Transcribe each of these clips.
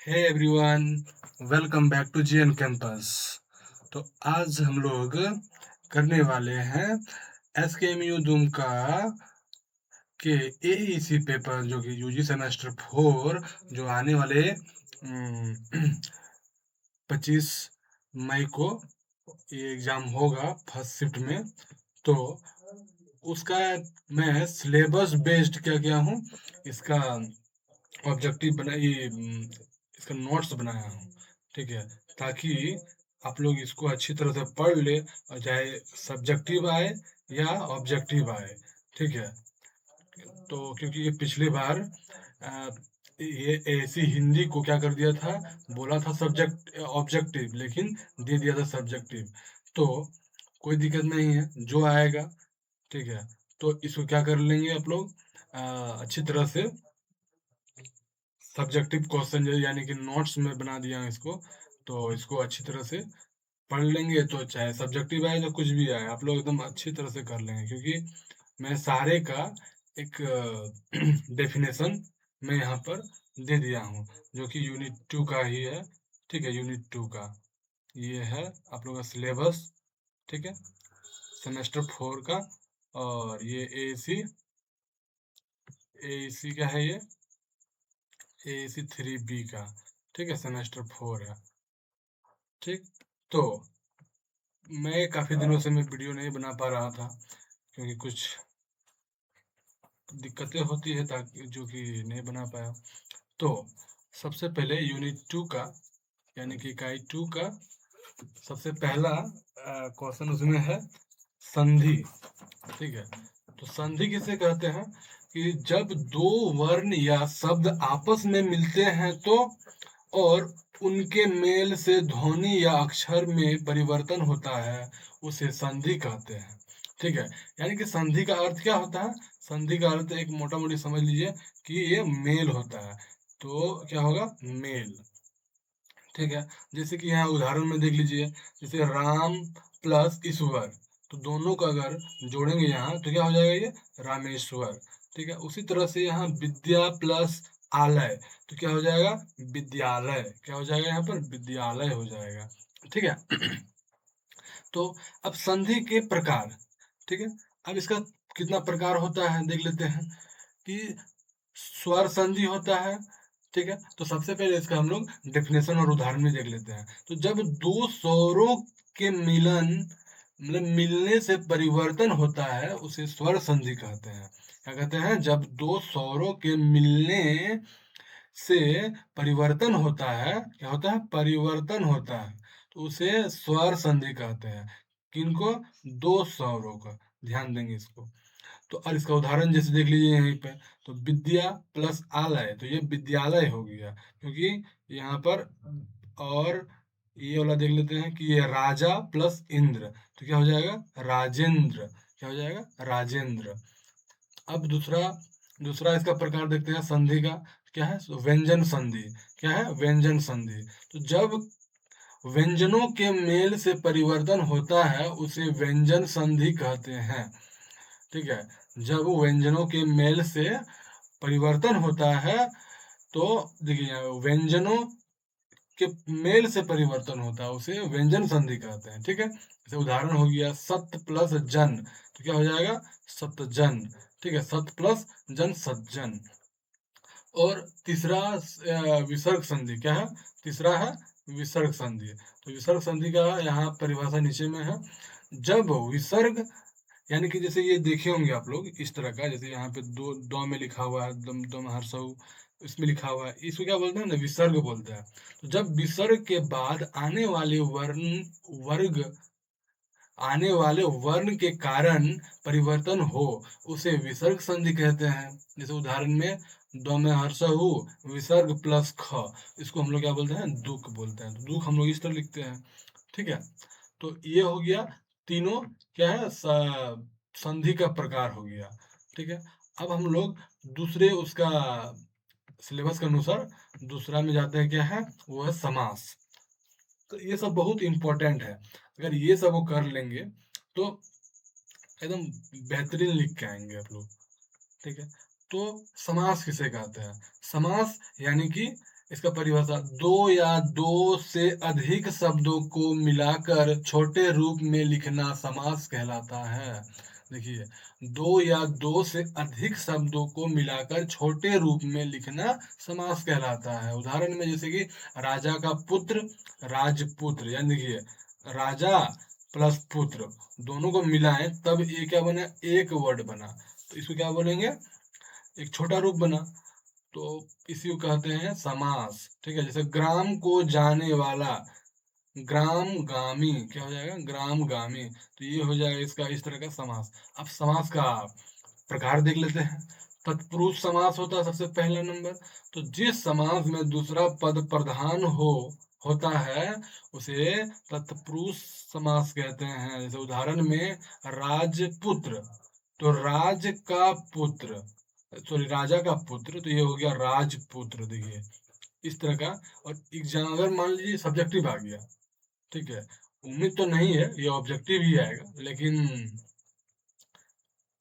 Hey everyone, welcome back to GN campus. तो आज हम लोग करने वाले हैं एसकेएमयू दुमका के एईसी पेपर जो कि यूजी सेमेस्टर 4 जो आने वाले 25 मई को ये एग्जाम होगा फर्स्ट शिफ्ट में। तो उसका मैं सिलेबस बेस्ड क्या किया हूँ, इसका ऑब्जेक्टिव बना ये इसका नोट्स बनाया हूँ। ठीक है, ताकि आप लोग इसको अच्छी तरह से पढ़ ले और चाहे सब्जेक्टिव आए या ऑब्जेक्टिव आए। ठीक है, तो क्योंकि ये पिछली बार अ, ये ऐसी हिंदी को क्या कर दिया था, बोला था सब्जेक्ट ऑब्जेक्टिव लेकिन दे दिया था सब्जेक्टिव। तो कोई दिक्कत नहीं है, जो आएगा। ठीक है, तो इसको क्या कर लेंगे आप लोग, अच्छी तरह से सब्जेक्टिव क्वेश्चन यानी कि नोट्स में बना दिया हूं इसको। तो इसको अच्छी तरह से पढ़ लेंगे तो चाहे सब्जेक्टिव आए या कुछ भी आए आप लोग एकदम अच्छी तरह से कर लेंगे, क्योंकि मैं सारे का एक डेफिनेशन मैं यहाँ पर दे दिया हूँ, जो कि यूनिट 2 का ही है। ठीक है, यूनिट 2 का ये है आप लोगों का सिलेबस। ठीक है, सेमेस्टर 4 का। और ये एसी का है, ये एसी 3B का। ठीक है, सेमेस्टर 4 है। ठीक, तो मैं काफ़ी दिनों से मैं वीडियो नहीं बना पा रहा था, क्योंकि कुछ दिक्कतें होती है ताकि जो कि नहीं बना पाया। तो सबसे पहले यूनिट 2 का यानी कि इकाई 2 का सबसे पहला क्वेश्चन उसमें है संधि। ठीक है, तो संधि किसे कहते हैं कि जब दो वर्ण या शब्द आपस में मिलते हैं तो और उनके मेल से ध्वनि या अक्षर में परिवर्तन होता है, उसे संधि कहते हैं। ठीक है, यानी कि संधि का अर्थ क्या होता है, संधि का अर्थ एक मोटा मोटी समझ लीजिए कि ये मेल होता है। तो क्या होगा, मेल। ठीक है, जैसे कि यहाँ उदाहरण में देख लीजिए, जैसे राम प्लस ईश्वर, तो दोनों का अगर जोड़ेंगे यहाँ तो क्या हो जाएगा, ये रामेश्वर। ठीक है, उसी तरह से यहाँ विद्या प्लस आलय, तो क्या हो जाएगा, विद्यालय। क्या हो जाएगा, यहाँ पर विद्यालय हो जाएगा। ठीक है तो अब संधि के प्रकार। ठीक है, अब इसका कितना प्रकार होता है देख लेते हैं कि स्वर संधि होता है। ठीक है, तो सबसे पहले इसका हम लोग डेफिनेशन और उदाहरण में देख लेते हैं। तो जब दो स्वरों के मिलन मतलब मिलने से परिवर्तन होता है, उसे स्वर संधि कहते हैं। क्या कहते हैं, जब दो स्वरों के मिलने से परिवर्तन होता है, क्या होता है, परिवर्तन होता है, तो उसे स्वर संधि कहते हैं। किनको, दो स्वरों का, ध्यान देंगे इसको। तो और इसका उदाहरण जैसे देख लीजिए यहीं पे, तो विद्या प्लस आलय, तो ये विद्यालय हो गया, क्योंकि यहाँ पर। और ये वाला देख लेते हैं कि ये राजा प्लस इंद्र, तो क्या हो जाएगा, राजेंद्र। क्या हो जाएगा, राजेंद्र। अब दूसरा दूसरा इसका प्रकार देखते हैं संधि का। क्या है, व्यंजन संधि। क्या है, व्यंजन संधि। तो जब व्यंजनों के मेल से परिवर्तन होता है, उसे व्यंजन संधि कहते हैं। ठीक है, जब व्यंजनों के मेल से परिवर्तन होता है, तो देखिए व्यंजनों के मेल से परिवर्तन होता है, उसे व्यंजन संधि कहते हैं। ठीक है, जैसे उदाहरण हो गया सत्य प्लस जन, तो क्या हो जाएगा, सतजन। ठीक है, सत्य प्लस जन, सज्जन। और तीसरा विसर्ग संधि। क्या है, तीसरा है विसर्ग संधि। तो विसर्ग संधि का यहाँ परिभाषा नीचे में है। जब विसर्ग यानी कि जैसे ये देखे होंगे आप लोग इस तरह का, जैसे यहाँ पे दो दो में लिखा हुआ है, दम दम हर्षऊ, इसमें लिखा हुआ है, इसको क्या बोलते हैं ना, विसर्ग बोलते हैं। तो जब विसर्ग के बाद आने वाले वर्ण के कारण परिवर्तन हो, उसे विसर्ग संधि कहते हैं। जैसे उदाहरण में द में हर्षऊ विसर्ग प्लस ख, इसको हम लोग क्या बोलते हैं, दुख बोलते हैं। तो दुख हम लोग इस तरह लिखते हैं। ठीक है, तो ये हो गया तीनों, क्या है, संधि का प्रकार हो गया। ठीक है, अब हम लोग दूसरे उसका सिलेबस के अनुसार दूसरा में जाते हैं। क्या है, वो है समास। तो ये सब बहुत इंपॉर्टेंट है, अगर ये सब वो कर लेंगे तो एकदम बेहतरीन लिख के आएंगे आप लोग। ठीक है, तो समास किसे कहते हैं, समास यानी कि इसका परिभाषा, दो या दो से अधिक शब्दों को मिलाकर छोटे रूप में लिखना समास कहलाता है। देखिए, दो या दो से अधिक शब्दों को मिलाकर छोटे रूप में लिखना समास कहलाता है। उदाहरण में जैसे कि राजा का पुत्र, राजपुत्र, यानी देखिए राजा प्लस पुत्र दोनों को मिलाएं तब ये क्या बना, एक वर्ड बना, तो इसको क्या बोलेंगे, एक छोटा रूप बना, तो इसी को कहते हैं समास। ठीक है, जैसे ग्राम को जाने वाला, ग्राम गामी, क्या हो जाएगा, ग्राम गामी, तो ये हो जाएगा इसका इस तरह का समास। अब समास का प्रकार देख लेते हैं। तत्पुरुष समास होता है सबसे पहला नंबर, तो जिस समास में दूसरा पद प्रधान होता है उसे तत्पुरुष समास कहते हैं। जैसे उदाहरण में राजपुत्र, तो राज का पुत्र, सॉरी राजा का पुत्र, तो ये हो गया राजपुत्र। देखिए इस तरह का। और एग्जाम अगर मान लीजिए सब्जेक्टिव आ गया, ठीक है, उम्मीद तो नहीं है ये ऑब्जेक्टिव ही आएगा, लेकिन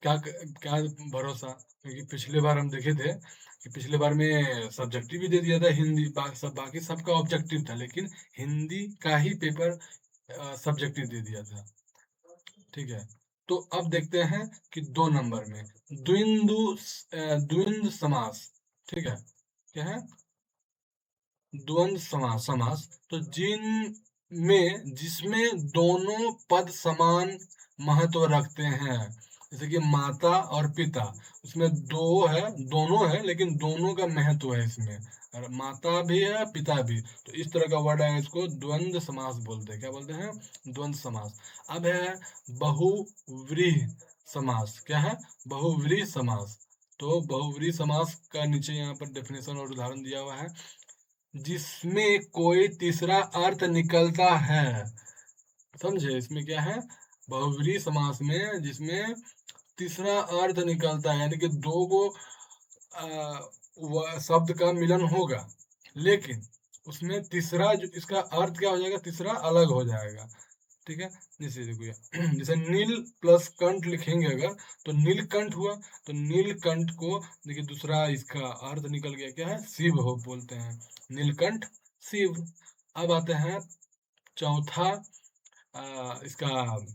क्या क्या भरोसा, क्योंकि पिछले बार हम देखे थे कि पिछले बार में सब्जेक्टिव भी दे दिया था हिंदी, बाकी सबका ऑब्जेक्टिव था, लेकिन हिंदी का ही पेपर सब्जेक्टिव दे दिया था। ठीक है, तो अब देखते हैं कि 2 नंबर में द्विंद समास। ठीक है, क्या है, द्वंद्व समास, तो जिसमें दोनों पद समान महत्व रखते हैं, जैसे कि माता और पिता, उसमें दो है, दोनों है, लेकिन दोनों का महत्व है इसमें, और माता भी है पिता भी, तो इस तरह का वर्ड है, इसको द्वंद्व समास बोलते हैं। क्या बोलते हैं, द्वंद्व समास। अब है बहुव्रीहि समास। क्या है, बहुव्रीहि समास, तो बहुव्रीहि समास का नीचे यहाँ पर डेफिनेशन और उदाहरण दिया हुआ है, जिसमें कोई तीसरा अर्थ निकलता है। समझे, इसमें क्या है, बहुव्रीहि समास में जिसमें तीसरा अर्थ निकलता है, यानी कि दो को शब्द का मिलन होगा, लेकिन उसमें तीसरा जो इसका अर्थ क्या हो जाएगा, तीसरा अलग हो जाएगा। ठीक है, जैसे देखिए जैसे नील प्लस कंठ लिखेंगे अगर, तो नीलकंठ हुआ, तो नीलकंठ को देखिए दूसरा इसका अर्थ निकल गया, क्या है, शिव हो बोलते हैं, नीलकंठ शिव। अब आते हैं चौथा इसका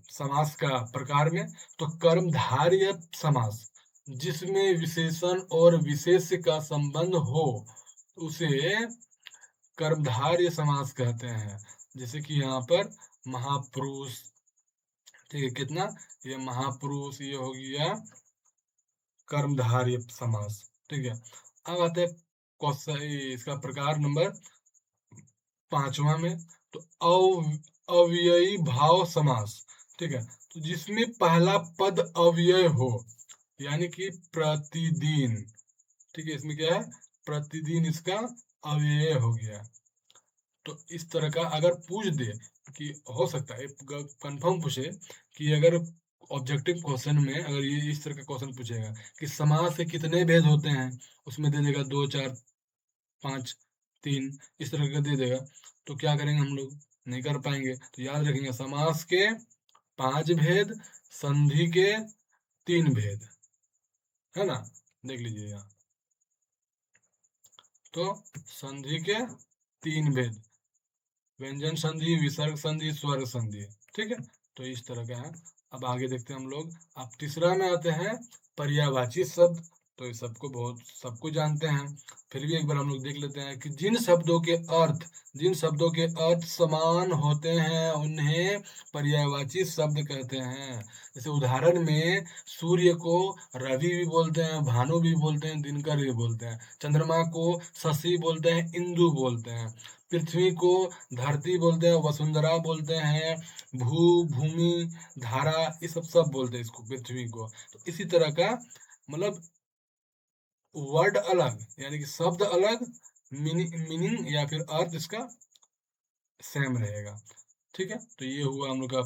समास का प्रकार में, तो कर्मधारय समास, जिसमें विशेषण और विशेष्य का संबंध हो उसे कर्मधारय समास कहते हैं। जैसे कि यहाँ पर महापुरुष, ठीक है, कितना, ये महापुरुष, ये हो गया कर्मधारय समास। ठीक है, अब आते हैं क्वेश्चन, इसका प्रकार नंबर 5वां में, तो अव्ययी भाव समास। ठीक है, तो जिसमें पहला पद अव्यय हो, यानी कि प्रतिदिन। ठीक है, इसमें क्या है, प्रतिदिन इसका अव्यय हो गया। तो इस तरह का अगर पूछ दे, कि हो सकता है कंफर्म पूछे कि अगर ऑब्जेक्टिव क्वेश्चन में अगर ये इस तरह का क्वेश्चन पूछेगा कि समास के कितने भेद होते हैं, उसमें दे देगा 2 4 5 3, इस तरह का दे देगा, तो क्या करेंगे हम लोग, नहीं कर पाएंगे। तो याद रखेंगे, समास के 5 भेद, संधि के 3 भेद, है ना, देख लीजिए यहाँ, तो संधि के 3 भेद, व्यंजन संधि, विसर्ग संधि, स्वर संधि। ठीक है, तो इस तरह का है। अब आगे देखते हैं हम लोग। अब तीसरा में आते हैं पर्यायवाची शब्द, तो ये सबको जानते हैं, फिर भी एक बार हम लोग देख लेते हैं कि जिन शब्दों के अर्थ समान होते हैं उन्हें पर्यायवाची शब्द कहते हैं। जैसे उदाहरण में सूर्य को रवि भी बोलते हैं, भानु भी बोलते हैं, दिनकर भी बोलते हैं, चंद्रमा को शशि बोलते हैं, इंदु बोलते हैं, पृथ्वी को धरती बोलते हैं, वसुंधरा बोलते हैं, भूमि, धारा, ये सब बोलते हैं इसको, पृथ्वी को। तो इसी तरह का मतलब वर्ड अलग, यानी कि शब्द अलग, मीनिंग या फिर अर्थ इसका सेम रहेगा। ठीक है, तो ये हुआ हम लोग का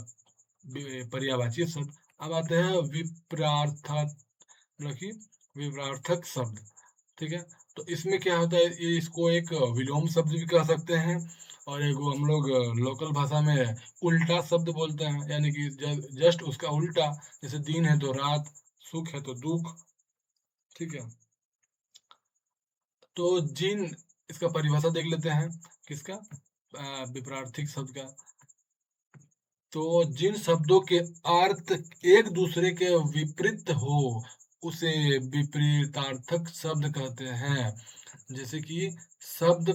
पर्यायवाची शब्द। अब आते हैं विपरार्थक, मतलब कि विपरार्थक शब्द। ठीक है, तो इसमें क्या होता है, ये इसको एक विलोम शब्द भी कह सकते हैं, और एक हम लोग लोकल भाषा में उल्टा शब्द बोलते हैं, यानी कि जस्ट उसका उल्टा, जैसे दिन है तो रात, सुख है तो दुख। ठीक है, तो जिन इसका परिभाषा देख लेते हैं, किसका, विपरीतार्थक शब्द का। तो जिन शब्दों के अर्थ एक दूसरे के विपरीत हो उसे विपरीतार्थक शब्द कहते हैं। जैसे कि शब्द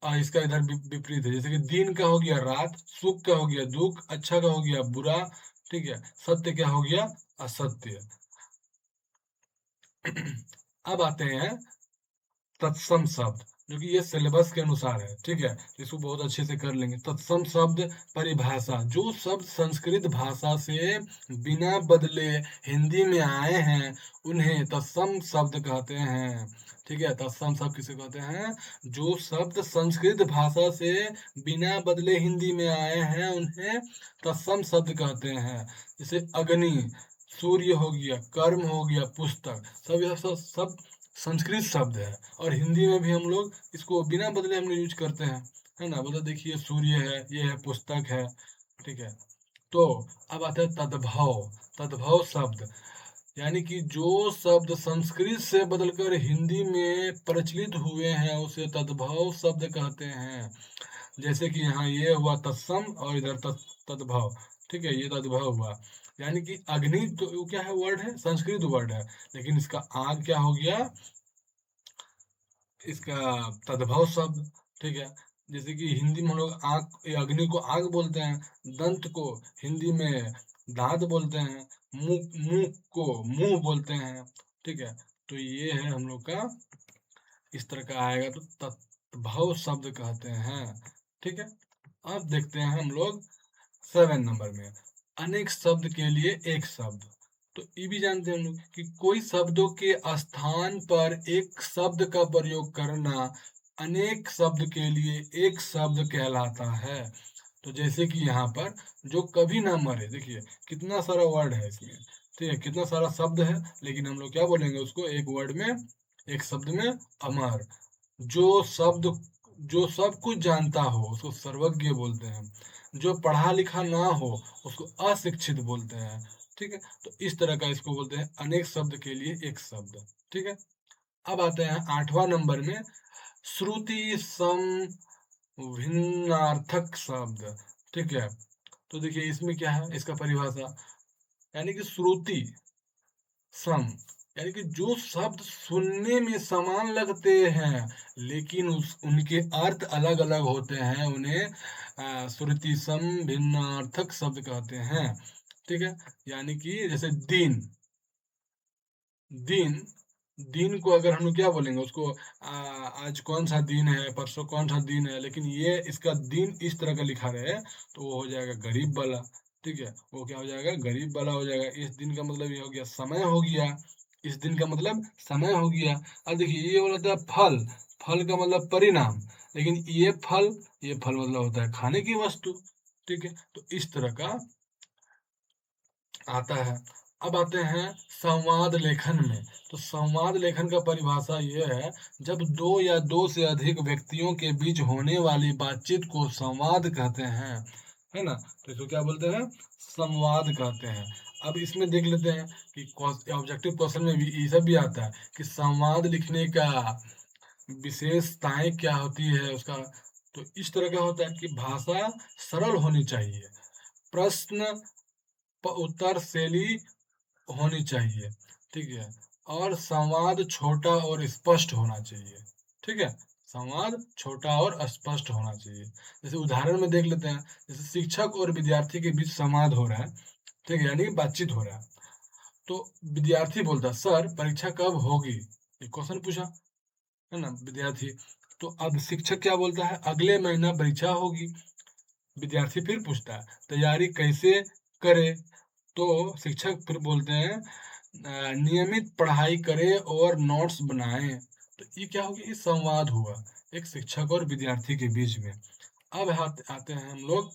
इसका इधर विपरीत है, जैसे कि दिन का हो गया रात, सुख का हो गया दुख, अच्छा का हो गया बुरा, ठीक है, सत्य क्या हो गया असत्य। अब आते हैं तत्सम शब्द, जो कि ये सिलेबस के अनुसार है, ठीक है, इसको बहुत अच्छे से कर लेंगे। तत्सम शब्द परिभाषा, जो शब्द संस्कृत भाषा से बिना बदले हिंदी में आए हैं उन्हें तत्सम शब्द कहते हैं। ठीक है, तत्सम शब्द किसे कहते हैं, जो शब्द संस्कृत भाषा से बिना बदले हिंदी में आए हैं उन्हें तत्सम शब्द कहते हैं। जैसे अग्नि, सूर्य हो गया, कर्म हो गया, पुस्तक, सब यह सब संस्कृत शब्द है और हिंदी में भी हम लोग इसको बिना बदले हम लोग यूज करते हैं, है ना। मतलब देखिए सूर्य है, ये है पुस्तक है, ठीक है। तो अब आता है तद्भव। तद्भव शब्द यानी कि जो शब्द संस्कृत से बदलकर हिंदी में प्रचलित हुए हैं उसे तद्भव शब्द कहते हैं। जैसे कि यहाँ ये हुआ तत्सम और इधर तद्भव, ठीक है, ये तद्भव हुआ। यानी कि अग्नि तो क्या है, वर्ड है, संस्कृत वर्ड है, लेकिन इसका आग क्या हो गया, इसका तद्भव शब्द, ठीक है। जैसे कि हिंदी में हम लोग आग, अग्नि को आग बोलते हैं, दंत को हिंदी में दांत बोलते हैं, मुख मुंह को मुंह बोलते हैं, ठीक है। तो ये है हम लोग का, इस तरह का आएगा तो तद्भव शब्द कहते हैं, ठीक है। अब देखते हैं हम लोग 7 नंबर में, अनेक शब्द के लिए एक शब्द। तो ये भी जानते हैं हम लोग कि कोई शब्दों के स्थान पर एक शब्द का प्रयोग करना अनेक शब्द के लिए एक शब्द कहलाता है। तो जैसे कि यहाँ पर जो कभी ना मरे, देखिए कितना सारा वर्ड है इसमें, ठीक है, कितना सारा शब्द है, लेकिन हम लोग क्या बोलेंगे उसको एक वर्ड में, एक शब्द में, अमर। जो शब्द, जो सब कुछ जानता हो उसको सर्वज्ञ बोलते हैं, जो पढ़ा लिखा ना हो उसको अशिक्षित बोलते हैं, ठीक है। तो इस तरह का इसको बोलते हैं अनेक शब्द के लिए एक शब्द, ठीक है। अब आते हैं 8वां नंबर में, श्रुति सम भिन्नार्थक शब्द, ठीक है। तो देखिए इसमें क्या है, इसका परिभाषा, यानी कि श्रुति सम, यानी कि जो शब्द सुनने में समान लगते हैं लेकिन उनके अर्थ अलग अलग होते हैं उन्हें श्रुति सम भिन्नार्थक शब्द कहते हैं, ठीक है। यानी कि जैसे दिन, दिन, दिन को अगर हम लोग क्या बोलेंगे उसको, आज कौन सा दिन है, परसों कौन सा दिन है, लेकिन ये इसका दिन इस तरह का लिखा रहे तो वो हो जाएगा गरीब वाला, ठीक है, वो क्या हो जाएगा, गरीब वाला हो जाएगा। इस दिन का मतलब ये हो गया समय हो गया, इस दिन का मतलब समय हो गया। अब देखिए ये बोला था फल, फल का मतलब परिणाम, लेकिन ये फल मतलब होता है खाने की वस्तु, ठीक है। तो इस तरह का आता है। अब आते हैं संवाद लेखन में। तो संवाद लेखन का परिभाषा ये है, जब दो या दो से अधिक व्यक्तियों के बीच होने वाली बातचीत को संवाद कहते हैं, है ना। तो इसको क्या बोलते हैं, संवाद कहते हैं। अब इसमें देख लेते हैं कि ऑब्जेक्टिव क्वेश्चन में भी ये सब भी आता है कि संवाद लिखने का विशेषताएं क्या होती है उसका। तो इस तरह का होता है कि भाषा सरल होनी चाहिए, प्रश्न उत्तर शैली होनी चाहिए, ठीक है, और संवाद छोटा और स्पष्ट होना चाहिए, ठीक है, संवाद छोटा और स्पष्ट होना चाहिए। जैसे उदाहरण में देख लेते हैं, जैसे शिक्षक और विद्यार्थी के बीच संवाद हो रहा है, ठीक है, यानी कि बातचीत हो रहा है। तो विद्यार्थी बोलता है सर परीक्षा कब होगी, एक क्वेश्चन पूछा, है ना, विद्यार्थी। तो अब शिक्षक क्या बोलता है, अगले महीना परीक्षा होगी। विद्यार्थी फिर पूछता है तैयारी कैसे करे, तो शिक्षक फिर बोलते हैं नियमित पढ़ाई करें और नोट्स बनाएं। तो ये क्या हो गया, ये संवाद हुआ एक शिक्षक और विद्यार्थी के बीच में। अब आते हैं हम लोग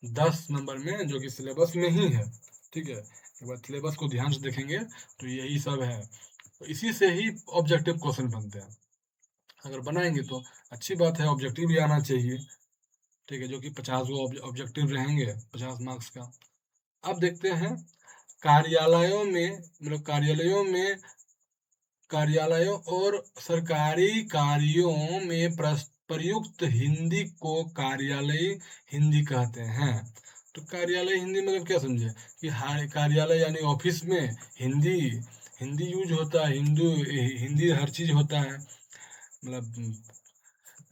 10 नंबर में, जो कि सिलेबस में ही है, ठीक है। एक बार सिलेबस को ध्यान से देखेंगे तो यही सब है, तो इसी से ही ऑब्जेक्टिव क्वेश्चन बनते हैं। अगर बनाएंगे तो अच्छी बात है, ऑब्जेक्टिव भी आना चाहिए, ठीक है, जो कि 50 वो ऑब्जेक्टिव रहेंगे, 50 मार्क्स का। अब देखते हैं कार्यालयों में, मतलब कार्यालयों में कार्यालयों और सरकारी कार्यों में प्रयुक्त हिंदी को कार्यालयी हिंदी कहते हैं। तो कार्यालय हिंदी मतलब क्या समझे कि कार्यालय यानी ऑफिस में हिंदी हिंदी यूज होता है, हिंदी हर चीज होता है, मतलब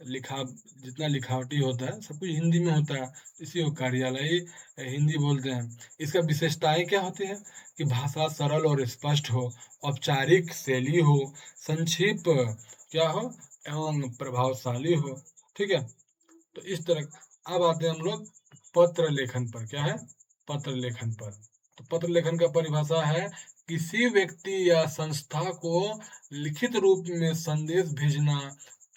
लिखा जितना लिखावटी होता है सब कुछ हिंदी में होता है, इसी को कार्यालयी हिंदी बोलते हैं। इसका विशेषताएं क्या होती है कि भाषा सरल और स्पष्ट हो, औपचारिक शैली हो, संक्षिप्त क्या हो एवं प्रभावशाली हो। ठीक है, तो इस तरह अब आते हैं हम लोग पत्र लेखन पर। क्या है? पत्र लेखन पर। तो पत्र लेखन का परिभाषा है किसी व्यक्ति या संस्था को लिखित रूप में संदेश भेजना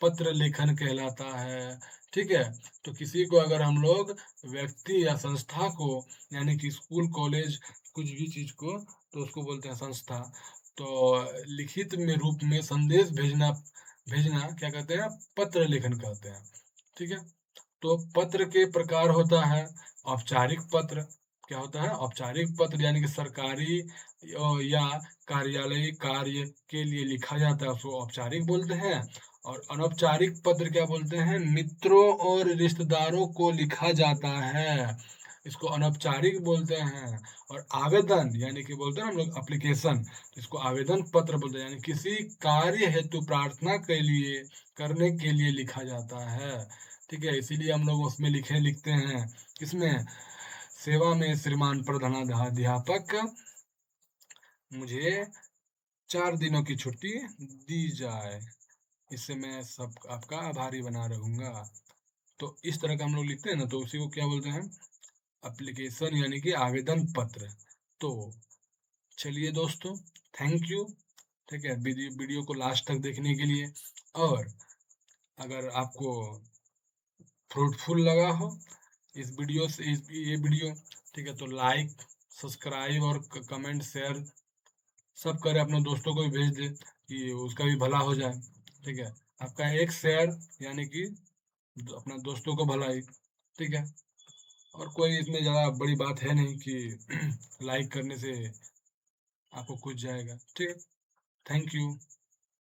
पत्र लेखन कहलाता है। ठीक है, तो किसी को अगर हम लोग व्यक्ति या संस्था को यानी कि स्कूल कॉलेज कुछ भी चीज को तो उसको बोलते हैं संस्था। तो लिखित में रूप में संदेश भेजना भेजना क्या कहते हैं? पत्र लेखन कहते हैं। ठीक है, तो पत्र के प्रकार होता है औपचारिक पत्र। क्या होता है? औपचारिक पत्र यानी कि सरकारी या कार्यालयी कार्य के लिए लिखा जाता है, उसको औपचारिक बोलते हैं। और अनौपचारिक पत्र क्या बोलते हैं? मित्रों और रिश्तेदारों को लिखा जाता है, इसको अनौपचारिक बोलते हैं। और आवेदन यानी कि बोलते हैं हम लोग एप्लीकेशन, इसको आवेदन पत्र बोलते हैं, यानी किसी कार्य हेतु प्रार्थना के लिए करने के लिए लिखा जाता है। ठीक है, इसीलिए हम लोग उसमें लिखते हैं इसमें सेवा में श्रीमान प्रधानाध्यापक मुझे 4 दिनों की छुट्टी दी जाए, इससे मैं सब आपका आभारी बना रहूंगा। तो इस तरह का हम लोग लिखते हैं ना, तो उसी को क्या बोलते हैं? एप्लीकेशन यानी कि आवेदन पत्र। तो चलिए दोस्तों, थैंक यू। ठीक है, वीडियो को लास्ट तक देखने के लिए। और अगर आपको फ्रूटफुल लगा हो इस वीडियो से ये वीडियो, ठीक है, तो लाइक सब्सक्राइब और कमेंट शेयर सब करें, अपने दोस्तों को भी भेज दे कि उसका भी भला हो जाए। ठीक है, आपका एक शेयर यानी कि अपना दोस्तों को भलाई। ठीक है, और कोई इसमें ज़्यादा बड़ी बात है नहीं कि लाइक करने से आपको कुछ जाएगा। ठीक है, थैंक यू।